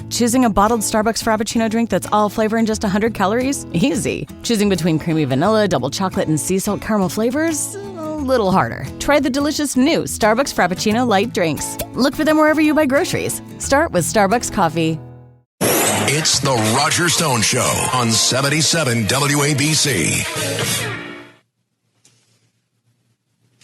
Choosing a bottled Starbucks Frappuccino drink that's all flavor and just 100 calories? Easy. Choosing between creamy vanilla, double chocolate, and sea salt caramel flavors? A little harder. Try the delicious new Starbucks Frappuccino light drinks. Look for them wherever you buy groceries. Start with Starbucks coffee. It's the Roger Stone Show on 77 WABC.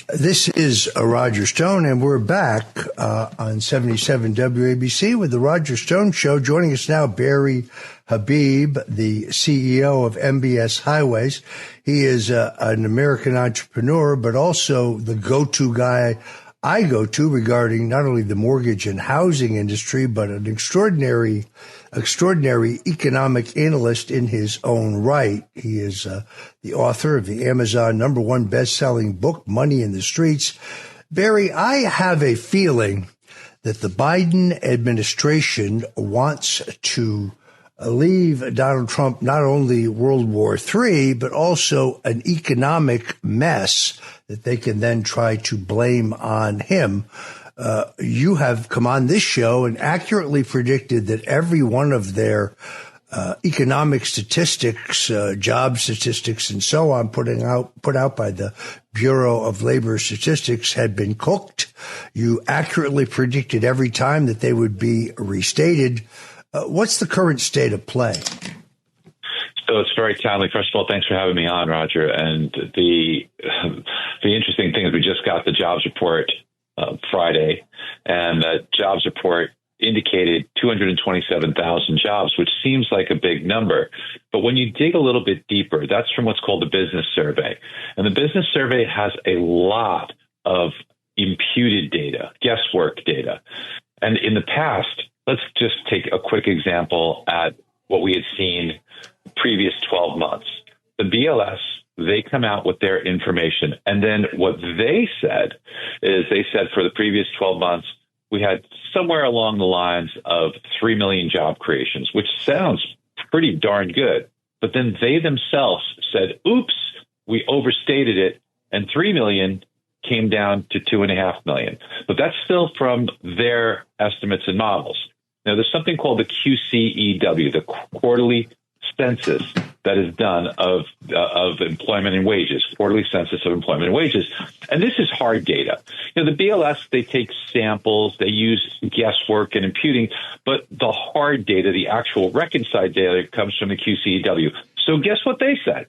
This is Roger Stone, and we're back on 77 WABC with the Roger Stone Show. Joining us now, Barry Habib, the CEO of MBS Highways. He is an American entrepreneur, but also the go-to guy I go to regarding not only the mortgage and housing industry, but an extraordinary economic analyst in his own right. He is the author of the Amazon #1 best-selling book, Money in the Streets. Barry, I have a feeling that the Biden administration wants to leave Donald Trump not only World War III, but also an economic mess that they can then try to blame on him. You have come on this show and accurately predicted that every one of their economic statistics, job statistics, and so on, put out by the Bureau of Labor Statistics had been cooked. You accurately predicted every time that they would be restated. What's the current state of play? So it's very timely. First of all, thanks for having me on, Roger. And the interesting thing is we just got the jobs report Friday, and that jobs report indicated 227,000 jobs, which seems like a big number. But when you dig a little bit deeper, that's from what's called the business survey. And the business survey has a lot of imputed data, guesswork data. And in the past, let's just take a quick example at what we had seen previous 12 months. The BLS, they come out with their information. And then what they said is they said for the previous 12 months, we had somewhere along the lines of 3 million job creations, which sounds pretty darn good. But then they themselves said, oops, we overstated it. And 3 million came down to 2.5 million. But that's still from their estimates and models. Now, there's something called the QCEW, the quarterly census that is done of employment and wages, quarterly census of employment and wages. And this is hard data. The BLS, they take samples, they use guesswork and imputing, but the hard data, the actual reconciled data comes from the QCEW. So guess what they said?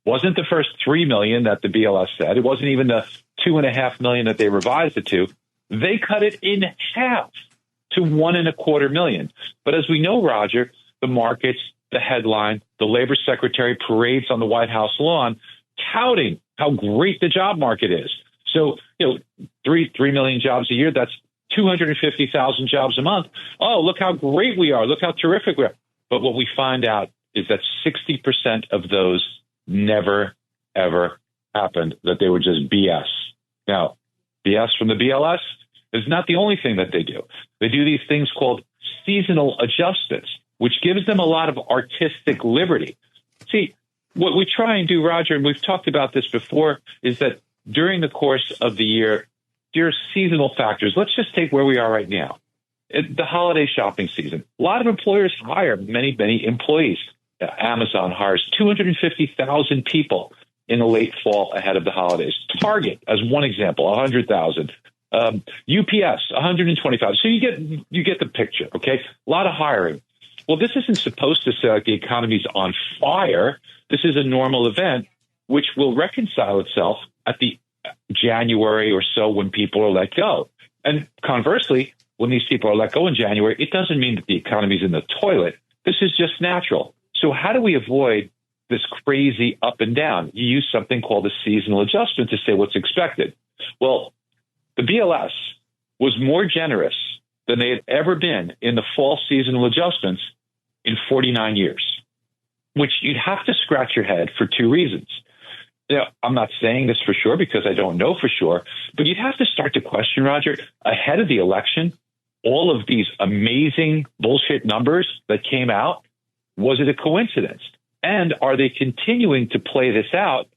Wasn't the first 3 million that the BLS said. It wasn't even the 2.5 million that they revised it to. They cut it in half to 1.25 million. But as we know, Roger, the markets, the headline, the labor secretary parades on the White House lawn touting how great the job market is. So, 3 million jobs a year, that's 250,000 jobs a month. Oh, look how great we are. Look how terrific we are. But what we find out is that 60% of those never, ever happened, that they were just BS. Now, BS from the BLS is not the only thing that they do. They do these things called seasonal adjustments, which gives them a lot of artistic liberty. See, what we try and do, Roger, and we've talked about this before, is that during the course of the year, there are seasonal factors. Let's just take where we are right now. The holiday shopping season. A lot of employers hire many, many employees. Amazon hires 250,000 people in the late fall ahead of the holidays. Target, as one example, 100,000. UPS, 125. So you get the picture, okay? A lot of hiring. Well, this isn't supposed to say like the economy's on fire. This is a normal event, which will reconcile itself at the January or so when people are let go. And conversely, when these people are let go in January, it doesn't mean that the economy's in the toilet. This is just natural. So how do we avoid this crazy up and down? You use something called a seasonal adjustment to say what's expected. Well, the BLS was more generous than they had ever been in the fall seasonal adjustments in 49 years, which you'd have to scratch your head for two reasons. I'm not saying this for sure because I don't know for sure, but you'd have to start to question, Roger, ahead of the election, all of these amazing bullshit numbers that came out, was it a coincidence? And are they continuing to play this out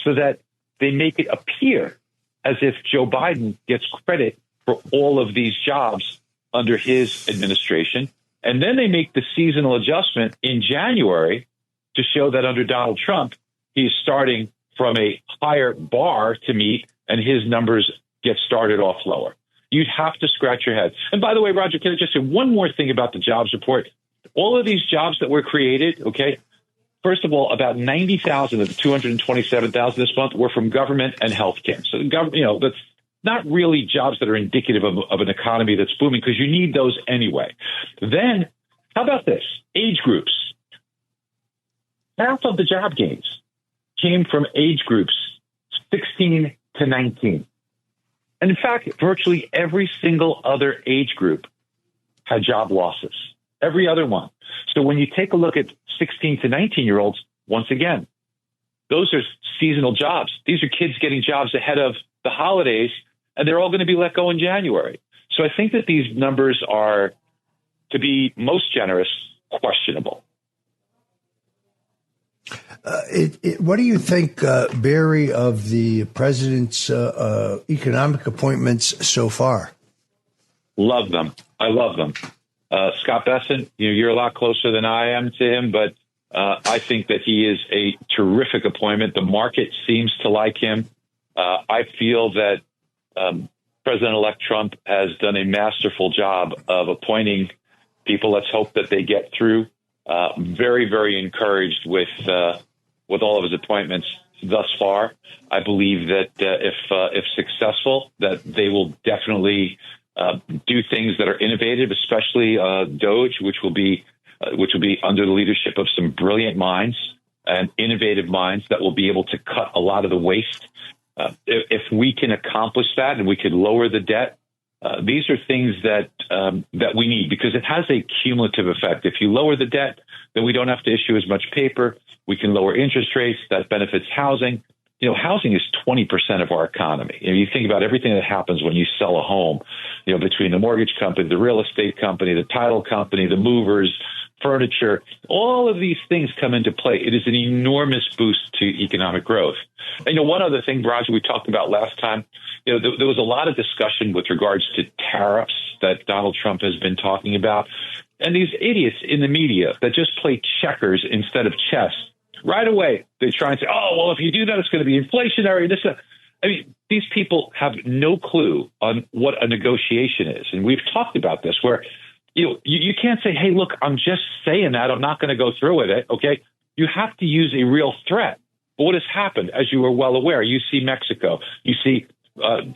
so that they make it appear as if Joe Biden gets credit for all of these jobs under his administration And then they make the seasonal adjustment in January to show that under Donald Trump, he's starting from a higher bar to meet, and his numbers get started off lower. You'd have to scratch your head. And by the way, Roger, can I just say one more thing about the jobs report? All of these jobs that were created, okay, first of all, about 90,000 of the 227,000 this month were from government and healthcare. So, that's not really jobs that are indicative of an economy that's booming, because you need those anyway. Then, how about this? Age groups. Half of the job gains came from age groups 16 to 19. And in fact, virtually every single other age group had job losses. Every other one. So when you take a look at 16 to 19-year-olds, once again, those are seasonal jobs. These are kids getting jobs ahead of the holidays, and they're all going to be let go in January. So I think that these numbers are, to be most generous, questionable. What do you think, Barry, of the president's economic appointments so far? Love them. I love them. Scott Bessent, you're a lot closer than I am to him, but I think that he is a terrific appointment. The market seems to like him. I feel that President-elect Trump has done a masterful job of appointing people. Let's hope that they get through. Very, very encouraged with all of his appointments thus far. I believe that if successful, that they will definitely do things that are innovative, especially DOGE, which will be under the leadership of some brilliant minds and innovative minds that will be able to cut a lot of the waste. If we can accomplish that and we could lower the debt, these are things that we need, because it has a cumulative effect. If you lower the debt, then we don't have to issue as much paper. We can lower interest rates. That benefits housing. Housing is 20% of our economy. You think about everything that happens when you sell a home, between the mortgage company, the real estate company, the title company, the movers, furniture, all of these things come into play. It is an enormous boost to economic growth. And one other thing, Roger, we talked about last time, there was a lot of discussion with regards to tariffs that Donald Trump has been talking about. And these idiots in the media that just play checkers instead of chess, right away, they try and say, oh, well, if you do that, it's going to be inflationary. These people have no clue on what a negotiation is. And we've talked about this, where you can't say, hey, look, I'm just saying that. I'm not going to go through with it. OK, you have to use a real threat. But what has happened, as you are well aware, you see Mexico, you see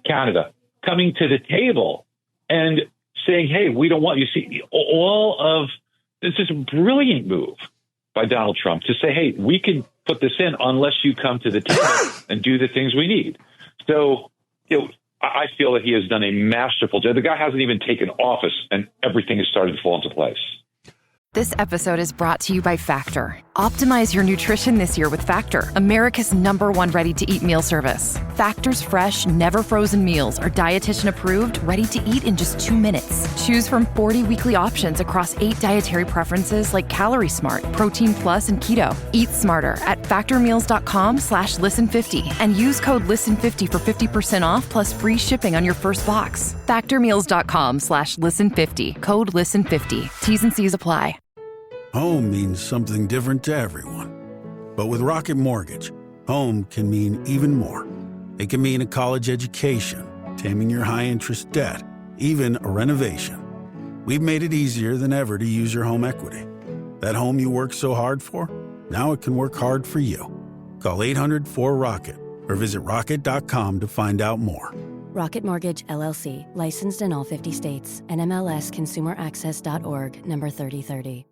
Canada coming to the table and saying, hey, we don't want you. See, all of this is a brilliant move by Donald Trump to say, hey, we can put this in unless you come to the table and do the things we need. So, I feel that he has done a masterful job. The guy hasn't even taken office, and everything has started to fall into place. This episode is brought to you by Factor. Optimize your nutrition this year with Factor, America's #1 ready-to-eat meal service. Factor's fresh, never frozen meals are dietitian approved, ready to eat in just 2 minutes. Choose from 40 weekly options across 8 dietary preferences like Calorie Smart, Protein Plus, and Keto. Eat smarter at factormeals.com/listen50 and use code listen50 for 50% off plus free shipping on your first box. Factormeals.com/listen50, code listen50. T's and C's apply. Home means something different to everyone. But with Rocket Mortgage, home can mean even more. It can mean a college education, taming your high-interest debt, even a renovation. We've made it easier than ever to use your home equity. That home you worked so hard for, now it can work hard for you. Call 800-4ROCKET or visit rocket.com to find out more. Rocket Mortgage, LLC, licensed in all 50 states. NMLSconsumeraccess.org, number 3030.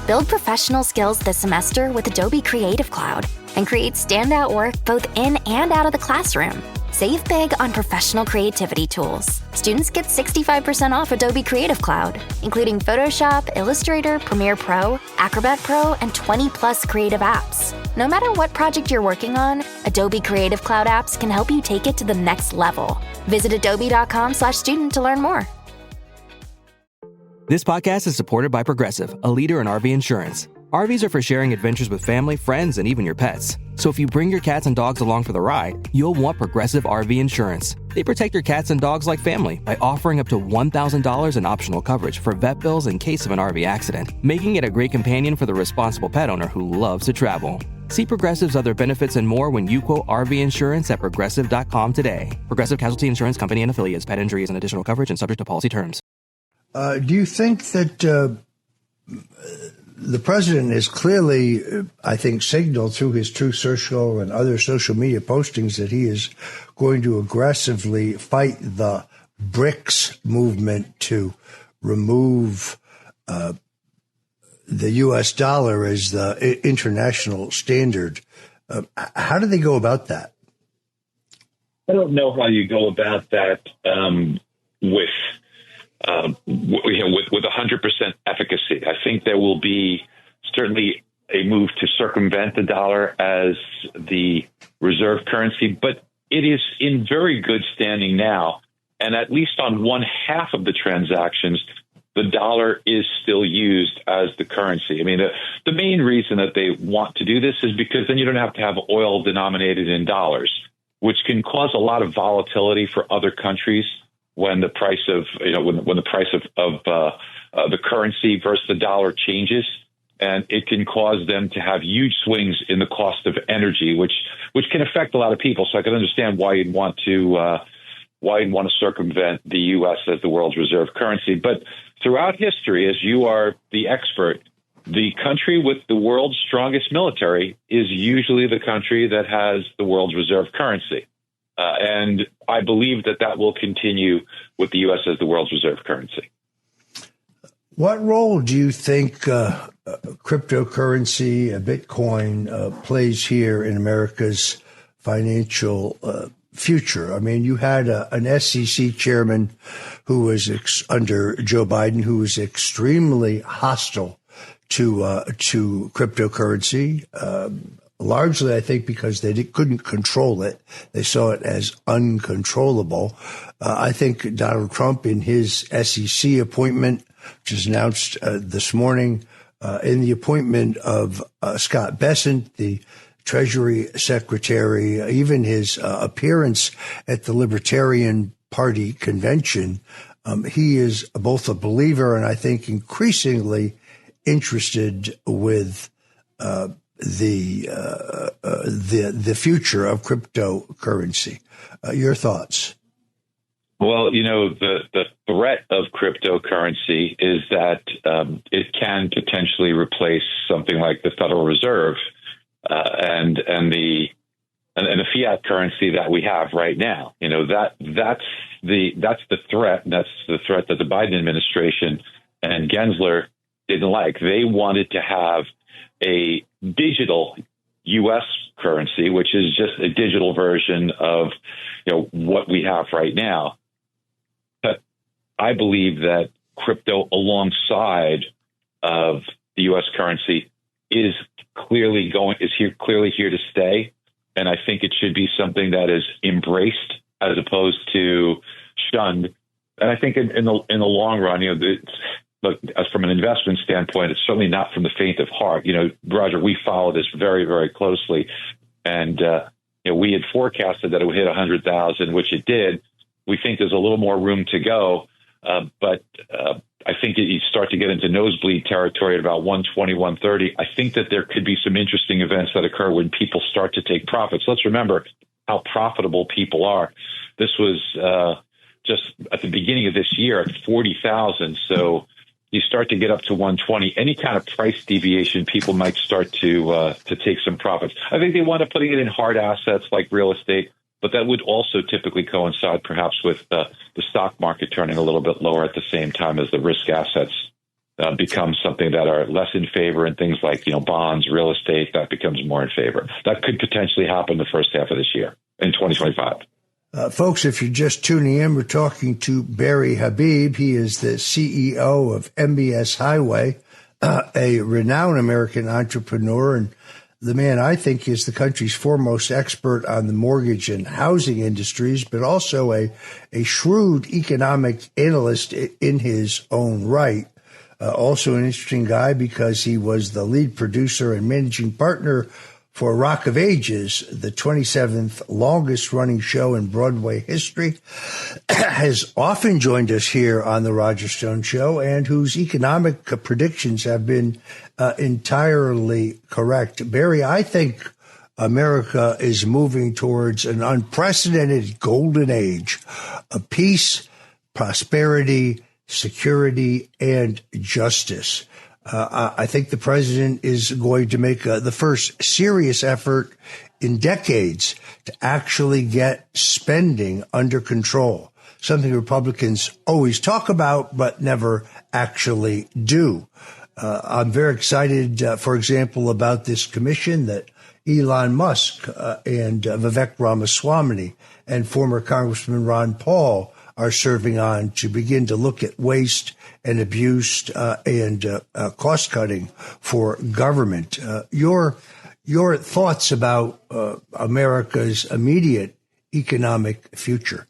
Build professional skills this semester with Adobe Creative Cloud and create standout work both in and out of the classroom. Save big on professional creativity tools. Students get 65% off Adobe Creative Cloud, including Photoshop, Illustrator, Premiere Pro, Acrobat Pro, and 20+ creative apps. No matter what project you're working on, Adobe Creative Cloud apps can help you take it to the next level. Visit adobe.com/student to learn more. This podcast is supported by Progressive, a leader in RV insurance. RVs are for sharing adventures with family, friends, and even your pets. So if you bring your cats and dogs along for the ride, you'll want Progressive RV Insurance. They protect your cats and dogs like family by offering up to $1,000 in optional coverage for vet bills in case of an RV accident, making it a great companion for the responsible pet owner who loves to travel. See Progressive's other benefits and more when you quote RV insurance at Progressive.com today. Progressive Casualty Insurance Company and Affiliates. Pet injury is an additional coverage and subject to policy terms. Do you think that the president has clearly, I think, signaled through his Truth Social and other social media postings that he is going to aggressively fight the BRICS movement to remove the U.S. dollar as the international standard? How do they go about that? I don't know how you go about that with 100% efficacy. I think there will be certainly a move to circumvent the dollar as the reserve currency, but it is in very good standing now. And at least on one half of the transactions, the dollar is still used as the currency. I mean, the main reason that they want to do this is because then you don't have to have oil denominated in dollars, which can cause a lot of volatility for other countries when the price of, when the price of the currency versus the dollar changes. And it can cause them to have huge swings in the cost of energy, which can affect a lot of people. So I can understand why you'd want to circumvent the U.S. as the world's reserve currency. But throughout history, as you are the expert, the country with the world's strongest military is usually the country that has the world's reserve currency. And I believe that will continue with the U.S. as the world's reserve currency. What role do you think cryptocurrency, Bitcoin, plays here in America's financial future? I mean, you had an SEC chairman who was under Joe Biden, who was extremely hostile to cryptocurrency. Largely, I think, because they couldn't control it. They saw it as uncontrollable. I think Donald Trump, in his SEC appointment, which was announced this morning, in the appointment of Scott Bessent, the Treasury Secretary, even his appearance at the Libertarian Party convention, he is both a believer and I think increasingly interested with the future of cryptocurrency. Your thoughts? Well, the threat of cryptocurrency is that it can potentially replace something like the Federal Reserve and the fiat currency that we have right now. That's the threat. That's the threat that the Biden administration and Gensler didn't like. They wanted to have a digital U.S. currency, which is just a digital version of what we have right now. But I believe that crypto, alongside of the U.S. currency, is clearly here to stay, and I think it should be something that is embraced as opposed to shunned. And I think in the long run, look, as from an investment standpoint, it's certainly not from the faint of heart. Roger, we follow this very, very closely. And, we had forecasted that it would hit 100,000, which it did. We think there's a little more room to go. But I think you start to get into nosebleed territory at about 120, 130. I think that there could be some interesting events that occur when people start to take profits. Let's remember how profitable people are. This was just at the beginning of this year at 40,000. So you start to get up to 120, any kind of price deviation, people might start to take some profits. I think they want to putting it in hard assets like real estate, but that would also typically coincide perhaps with the stock market turning a little bit lower at the same time as the risk assets become something that are less in favor, and things like bonds, real estate, that becomes more in favor. That could potentially happen the first half of this year in 2025. Folks, if you're just tuning in, we're talking to Barry Habib. He is the CEO of MBS Highway, a renowned American entrepreneur, and the man I think is the country's foremost expert on the mortgage and housing industries, but also a shrewd economic analyst in his own right. Also an interesting guy because he was the lead producer and managing partner for Rock of Ages, the 27th longest running show in Broadway history, has often joined us here on the Roger Stone Show, and whose economic predictions have been entirely correct. Barry, I think America is moving towards an unprecedented golden age of peace, prosperity, security, and justice. I think the president is going to make the first serious effort in decades to actually get spending under control, something Republicans always talk about but never actually do. I'm very excited, for example, about this commission that Elon Musk and Vivek Ramaswamy and former Congressman Ron Paul are serving on to begin to look at waste and abuse and cost cutting for government. Your thoughts about America's immediate economic future?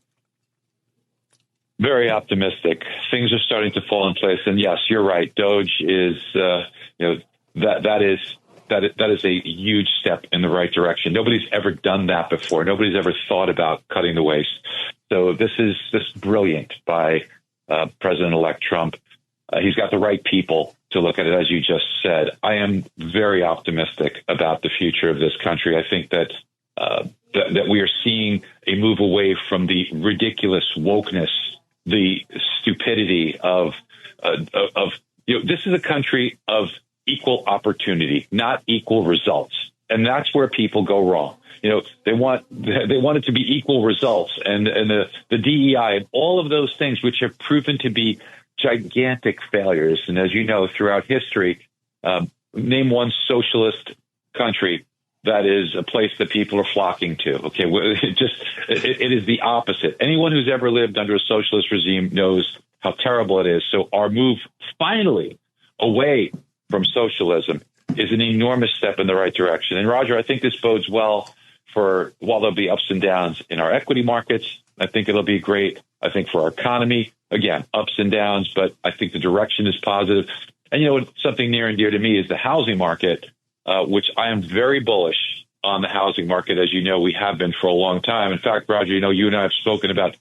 Very optimistic. Things are starting to fall in place, and yes, you're right. Doge is, that is a huge step in the right direction. Nobody's ever done that before. Nobody's ever thought about cutting the waste. So this is brilliant by President-elect Trump. He's got the right people to look at it, as you just said. I am very optimistic about the future of this country. I think that that we are seeing a move away from the ridiculous wokeness, the stupidity of this is a country of equal opportunity, not equal results, and that's where people go wrong. They want it to be equal results, and the DEI and all of those things, which have proven to be gigantic failures. And as you know, throughout history, name one socialist country that is a place that people are flocking to. Okay, it is the opposite. Anyone who's ever lived under a socialist regime knows how terrible it is. So our move finally away from socialism is an enormous step in the right direction. And Roger, I think this bodes well while there'll be ups and downs in our equity markets. I think it'll be great. I think for our economy, again, ups and downs, but I think the direction is positive. And something near and dear to me is the housing market, which I am very bullish on the housing market. As you know, we have been for a long time. In fact, Roger, you and I have spoken about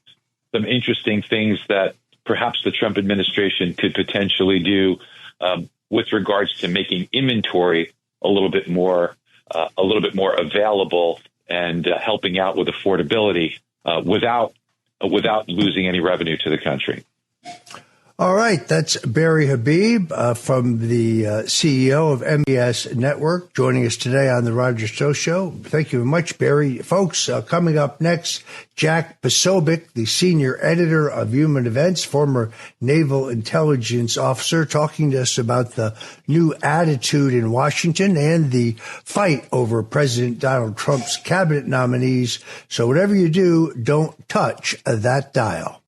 some interesting things that perhaps the Trump administration could potentially do with regards to making inventory a little bit more available and helping out with affordability without losing any revenue to the country. All right. That's Barry Habib from the CEO of MBS Network joining us today on the Roger Stone Show. Thank you very much, Barry. Folks, coming up next, Jack Posobiec, the senior editor of Human Events, former naval intelligence officer, talking to us about the new attitude in Washington and the fight over President Donald Trump's cabinet nominees. So whatever you do, don't touch that dial.